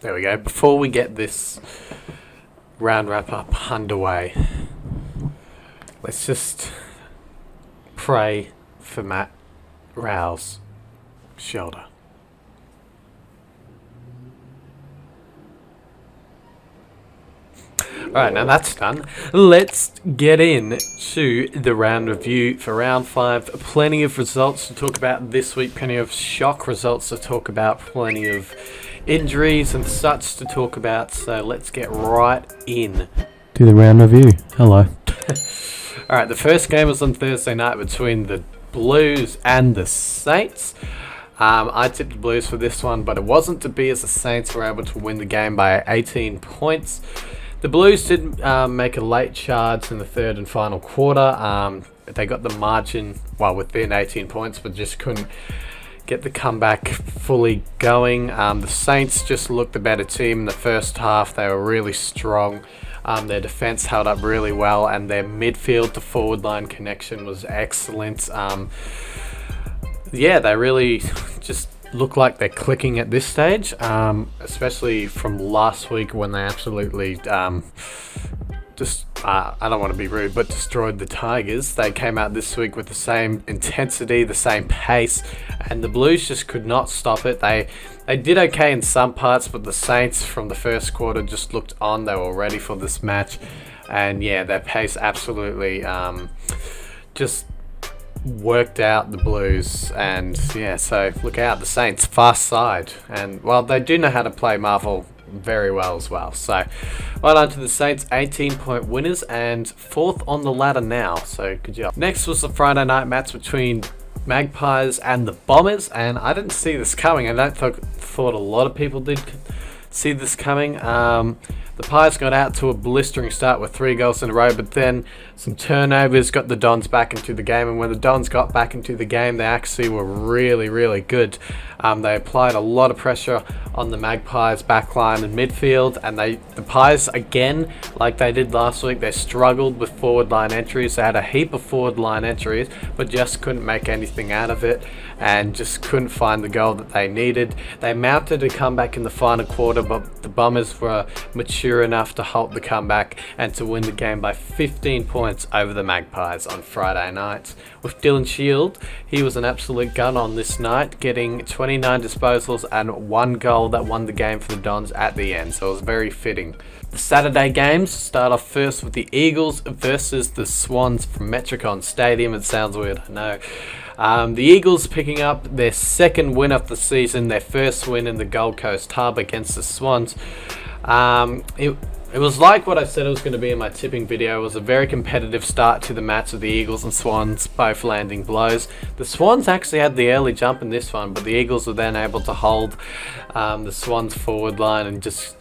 There we go. Before we get this round wrap up underway, let's just pray for Matt Rao's shoulder. Alright, now that's done. Let's get in to the round review for round 5. Plenty of results to talk about this week, plenty of shock results to talk about, plenty of injuries and such to talk about, so let's get right in to the round review. Hello. Alright, the first game was on Thursday night between the Blues and the Saints. I tipped the Blues for this one, but it wasn't to be, as the Saints were able to win the game by 18 points. The Blues did make a late charge in the third and final quarter. They got the margin, within 18 points, but just couldn't get the comeback fully going. The Saints just looked the better team in the first half. They were really strong. Their defense held up really well, and their midfield to forward line connection was excellent. They really just look like they're clicking at this stage, especially from last week when they absolutely I don't want to be rude, but destroyed the Tigers. They came out this week with the same intensity, the same pace, and the Blues just could not stop it. They did okay in some parts, but the Saints from the first quarter just looked on. They were ready for this match, and their pace absolutely just worked out the Blues. And so look out, the Saints, fast side, and they do know how to play Marvel very well as well. So right on to the Saints, 18-point winners and 4th on the ladder now, so good job. Next was the Friday night match between Magpies and the Bombers, and I didn't see this coming. I don't thought a lot of people did see this coming. The Pies got out to a blistering start with 3 goals in a row, but then some turnovers got the Dons back into the game, and when the Dons got back into the game, they actually were really, really good. They applied a lot of pressure on the Magpies backline and midfield, and the Pies, again, like they did last week, they struggled with forward line entries. They had a heap of forward line entries, but just couldn't make anything out of it, and just couldn't find the goal that they needed. They mounted a comeback in the final quarter, but the Bombers were mature enough to halt the comeback and to win the game by 15 points over the Magpies on Friday night. With Dylan Shield, he was an absolute gun on this night, getting 29 disposals and 1 goal that won the game for the Dons at the end, so it was very fitting. The Saturday games start off first with the Eagles versus the Swans from Metricon Stadium. It sounds weird, I know. The Eagles picking up their 2nd win of the season, their 1st win in the Gold Coast Hub against the Swans. It was like what I said it was going to be in my tipping video. It was a very competitive start to the match of the Eagles and Swans both landing blows. The Swans actually had the early jump in this one, but the Eagles were then able to hold the Swans forward line and just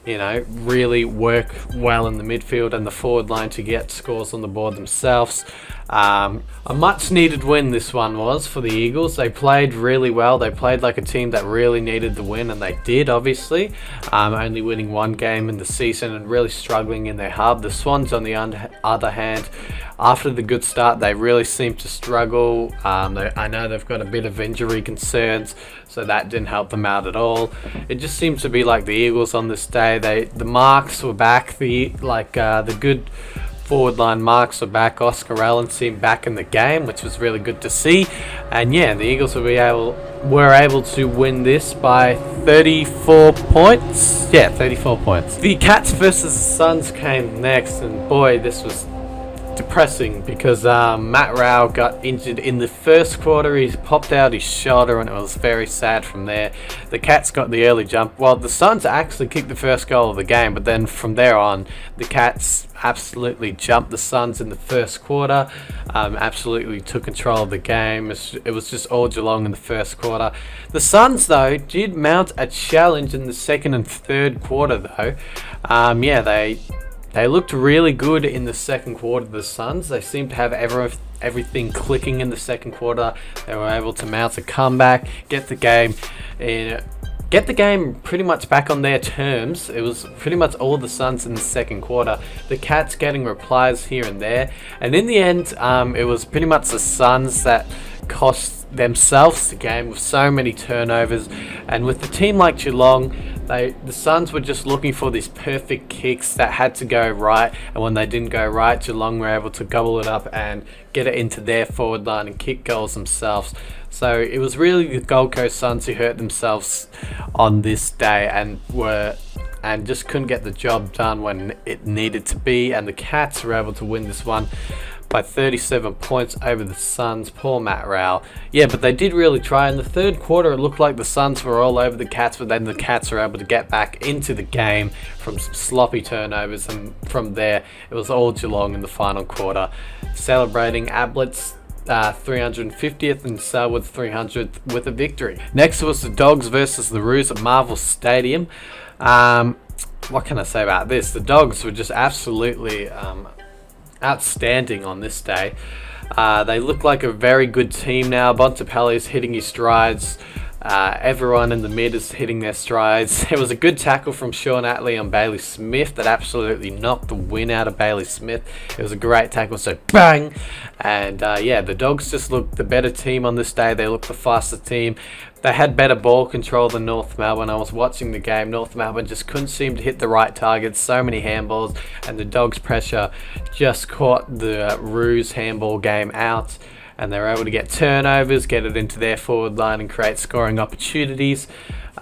really work well in the midfield and the forward line to get scores on the board themselves. A much needed win this one was for the Eagles. They played really well. They played like a team that really needed the win, and they did, obviously. Only winning 1 game in the season and really struggling in their hub. The Swans, on the other hand, after the good start, they really seemed to struggle. I know they've got a bit of injury concerns, so that didn't help them out at all. It just seemed to be like the Eagles on this day. The marks were back. The good forward line marks were back. Oscar Allen seemed back in the game, which was really good to see. And the Eagles were able to win this by 34 points. 34 points. The Cats versus the Suns came next, and boy, this was depressing because Matt Rao got injured in the first quarter. He popped out his shoulder, and it was very sad from there. The Cats got the early jump. The Suns actually kicked the first goal of the game, but then from there on, the Cats absolutely jumped the Suns in the first quarter, absolutely took control of the game. It was just all Geelong in the first quarter. The Suns, though, did mount a challenge in the second and third quarter, though. They looked really good in the second quarter, the Suns. They seemed to have everything clicking in the second quarter. They were able to mount a comeback, get the game pretty much back on their terms. It was pretty much all the Suns in the second quarter. The Cats getting replies here and there. And in the end, it was pretty much the Suns that cost themselves the game with so many turnovers. And with a team like Geelong, the Suns were just looking for these perfect kicks that had to go right, and when they didn't go right, Geelong were able to gobble it up and get it into their forward line and kick goals themselves. So it was really the Gold Coast Suns who hurt themselves on this day and just couldn't get the job done when it needed to be, and the Cats were able to win this one by 37 points over the Suns. Poor Matt Rowell. Yeah, but they did really try. In the third quarter, it looked like the Suns were all over the Cats, but then the Cats were able to get back into the game from some sloppy turnovers, and from there, it was all Geelong in the final quarter, celebrating Ablett's 350th and Selwood's 300th with a victory. Next was the Dogs versus the Roos at Marvel Stadium. What can I say about this? The Dogs were just absolutely outstanding on this day. They look like a very good team now. Bontempelli's hitting his strides. Everyone in the mid is hitting their strides. It was a good tackle from Sean Atley on Bailey Smith that absolutely knocked the win out of Bailey Smith. It was a great tackle, so bang! And the Dogs just looked the better team on this day. They looked the faster team. They had better ball control than North Melbourne. I was watching the game. North Melbourne just couldn't seem to hit the right targets. So many handballs, and the Dogs' pressure just caught the Roos handball game out, and they were able to get turnovers, get it into their forward line, and create scoring opportunities.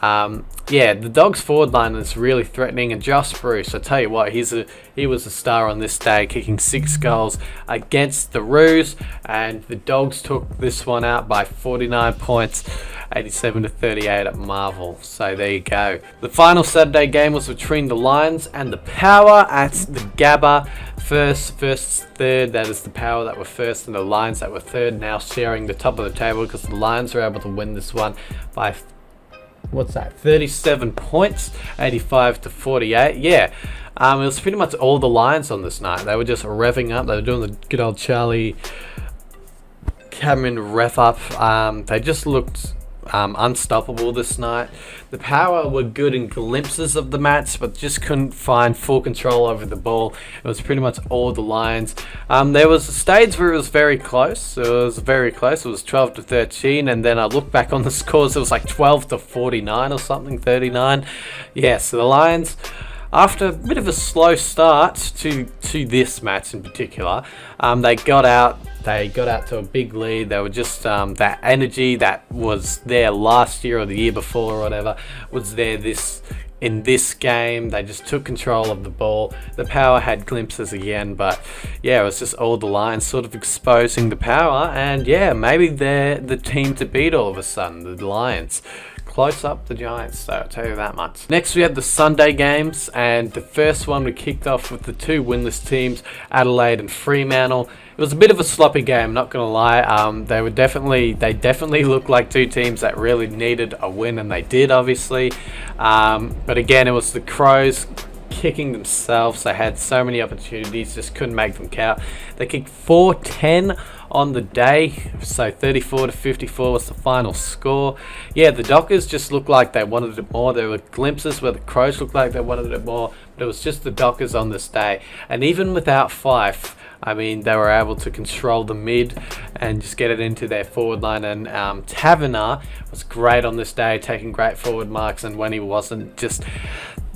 The Dogs' forward line is really threatening, and Josh Bruce, I tell you what, he was a star on this day, kicking 6 goals against the Roos, and the Dogs took this one out by 49 points, 87-38 at Marvel. So there you go. The final Saturday game was between the Lions and the Power at the Gabba. First, third, that is the Power that were first and the Lions that were third, now sharing the top of the table because the Lions were able to win this one by 37 points, 85-48. Yeah, it was pretty much all the Lions on this night. They were just revving up. They were doing the good old Charlie Cameron rev up. They just looked unstoppable this night. The Power were good in glimpses of the match, but just couldn't find full control over the ball. It was pretty much all the Lions. There was a stage where it was very close. It was 12-13, and then I looked back on the scores. It was like 12-49 or something, 39. Yeah, so the Lions, after a bit of a slow start to this match in particular, they got out to a big lead. They were just that energy that was there last year or the year before or whatever was there in this game. They just took control of the ball. The Power had glimpses again, but yeah, it was just all the Lions sort of exposing the Power, and yeah, maybe they're the team to beat all of a sudden, the Lions. Close up the Giants, so I'll tell you that much. Next we had the Sunday games, and the first one we kicked off with the 2 winless teams, Adelaide and Fremantle. It was a bit of a sloppy game, not gonna lie. They definitely looked like 2 teams that really needed a win, and they did, obviously. But again, it was the Crows kicking themselves. They had so many opportunities, just couldn't make them count. They kicked 4-10 on the day, so 34-54 was the final score. Yeah, the Dockers just looked like they wanted it more. There were glimpses where the Crows looked like they wanted it more, but it was just the Dockers on this day. And even without Fife, I mean, they were able to control the mid and just get it into their forward line. And Taverner was great on this day, taking great forward marks, and when he wasn't, just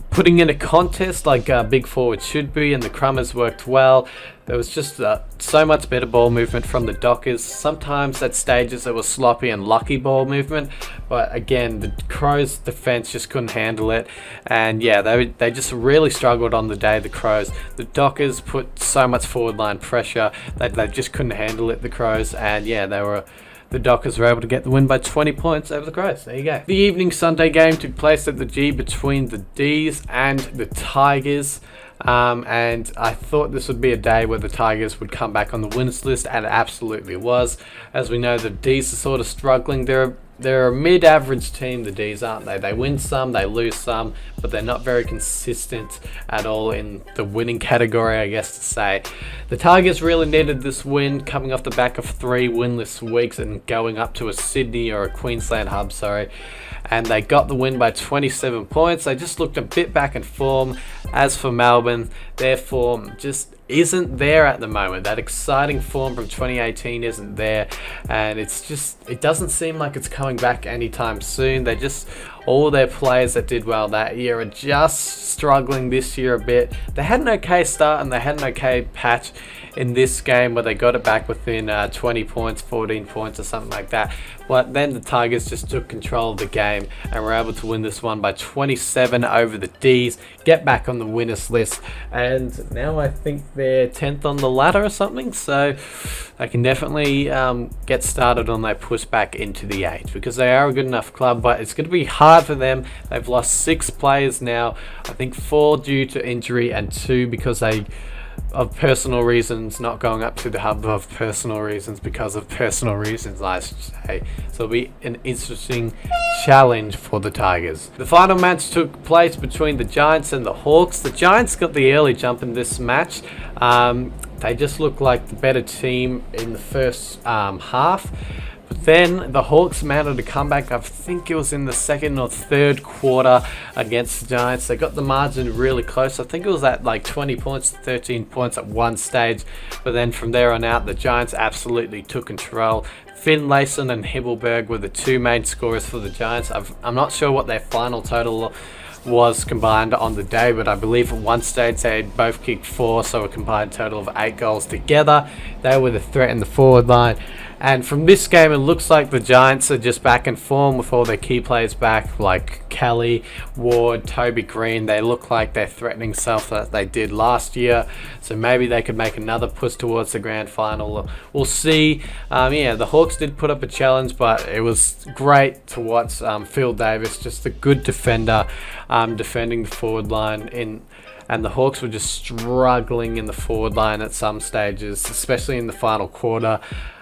putting in a contest like big forward should be, and the Crummers worked well. There was just so much better ball movement from the Dockers. Sometimes at stages it was sloppy and lucky ball movement, but again, the Crows' defense just couldn't handle it. And yeah, they just really struggled on the day, the Crows. The Dockers put so much forward line pressure that they just couldn't handle it, the Crows. And yeah, the Dockers were able to get the win by 20 points over the Crows. There you go. The evening Sunday game took place at the G between the D's and the Tigers. And I thought this would be a day where the Tigers would come back on the winners list, and it absolutely was. As we know, the D's are sort of struggling. They're a mid-average team, the D's, aren't they? They win some, they lose some, but they're not very consistent at all in the winning category, I guess to say. The Tigers really needed this win, coming off the back of 3 winless weeks and going up to a Sydney or a Queensland hub, and they got the win by 27 points. They just looked a bit back in form. As for Melbourne, their form just isn't there at the moment. That exciting form from 2018 isn't there, and it doesn't seem like it's coming back anytime soon. All their players that did well that year are just struggling this year a bit. They had an okay start and they had an okay patch in this game where they got it back within 20 points, 14 points or something like that. But then the Tigers just took control of the game and were able to win this one by 27 over the D's, get back on the winners list, and now I think they're 10th on the ladder or something, so they can definitely get started on their push back into the 8 because they are a good enough club, but it's going to be hard for them. They've lost 6 players now, I think 4 due to injury and 2 because of personal reasons, not going up to the hub of personal reasons because of personal reasons, I should say. So it'll be an interesting challenge for the Tigers. The final match took place between the Giants and the Hawks. The Giants got the early jump in this match. They just looked like the better team in the first half. But then the Hawks managed to come back. I think it was in the second or third quarter against the Giants. They got the margin really close. I think it was at like 20 points, 13 points at one stage. But then from there on out, the Giants absolutely took control. Finlayson and Himmelberg were the 2 main scorers for the Giants. I'm not sure what their final total was combined on the day, but I believe at one stage they had both kicked 4, so a combined total of 8 goals together. They were the threat in the forward line. And from this game, it looks like the Giants are just back in form with all their key players back, like Kelly, Ward, Toby Green. They look like they're threatening self that they did last year. So maybe they could make another push towards the grand final. We'll see. The Hawks did put up a challenge, but it was great to watch Phil Davis, just a good defender, defending the forward line and the Hawks were just struggling in the forward line at some stages, especially in the final quarter.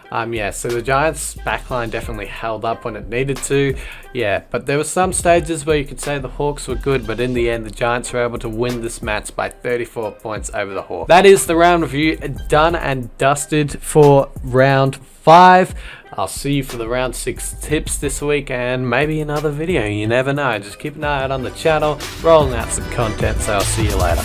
So the Giants' backline definitely held up when it needed to. But there were some stages where you could say the Hawks were good, but in the end, the Giants were able to win this match by 34 points over the Hawks. That is the round review done and dusted for round 5. I'll see you for the round 6 tips this week and maybe another video. You never know. Just keep an eye out on the channel, rolling out some content, so I'll see you later.